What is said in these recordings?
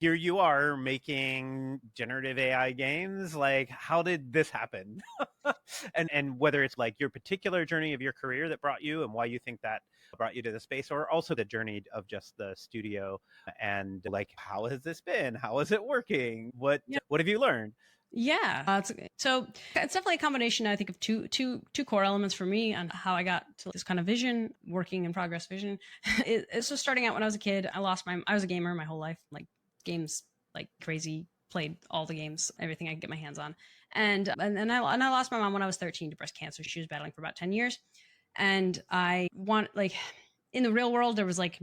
here you are making generative AI games. Like, how did this happen? And whether it's like your particular journey of your career that brought you and why you think that brought you to the space, or also the journey of just the studio and like how has this been? How is it working? What have you learned? Yeah, so it's definitely a combination, I think, of two core elements for me on how I got to this kind of vision, working in progress vision. It's just starting out when I was a kid. I was a gamer my whole life, like games like crazy, played all the games, everything I could get my hands on, and I lost my mom when I was 13 to breast cancer. She was battling for about 10 years, and I want like. In the real world, it was like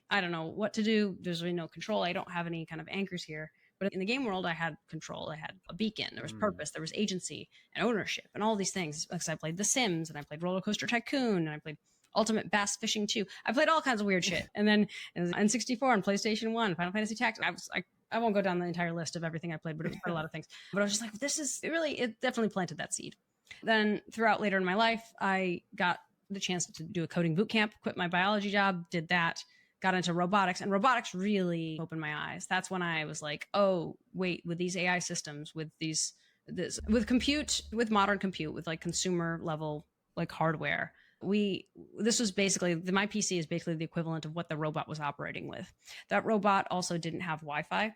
I don't know what to do. There's really no control. I don't have any kind of anchors here, but in the game world, I had control. I had a beacon. There was Mm. purpose. There was agency and ownership and all these things. Because I played The Sims and I played Roller Coaster Tycoon and I played Ultimate Bass Fishing 2. I played all kinds of weird shit. And then N64 and PlayStation 1, Final Fantasy Tactics. I won't go down the entire list of everything I played, but it was quite a lot of things. But I was just like, it definitely planted that seed. Then throughout later in my life, I got the chance to do a coding boot camp, quit my biology job, did that, got into robotics, and robotics really opened my eyes. That's when I was like, oh, wait, with these AI systems, with modern compute, with like consumer level like hardware, we this was basically my PC is basically the equivalent of what the robot was operating with. That robot also didn't have Wi-Fi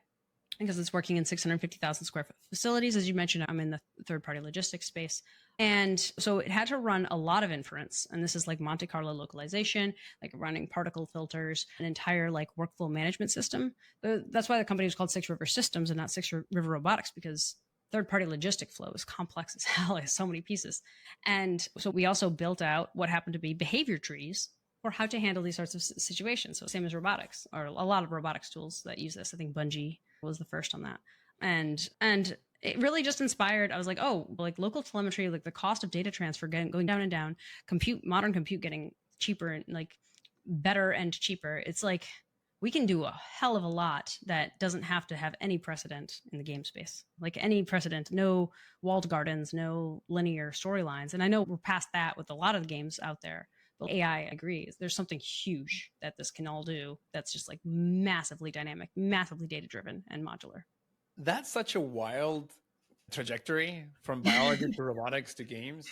because it's working in 650,000 square foot facilities. As you mentioned, I'm in the third party logistics space. And so it had to run a lot of inference. And this is like Monte Carlo localization, like running particle filters, an entire like workflow management system. That's why the company was called Six River Systems and not Six River Robotics, because third party logistic flow is complex as hell. It has so many pieces. And so we also built out what happened to be behavior trees for how to handle these sorts of situations. So same as robotics, or a lot of robotics tools that use this. I think Bungie was the first on that. And it really just inspired. I was like, oh, like local telemetry, like the cost of data transfer going down and down, modern compute getting cheaper and like better and cheaper. It's like we can do a hell of a lot that doesn't have to have any precedent in the game space. Like any precedent, no walled gardens, no linear storylines. And I know we're past that with a lot of the games out there. But AI agrees. There's something huge that this can all do that's just like massively dynamic, massively data driven and modular. That's such a wild trajectory from biology to robotics to games.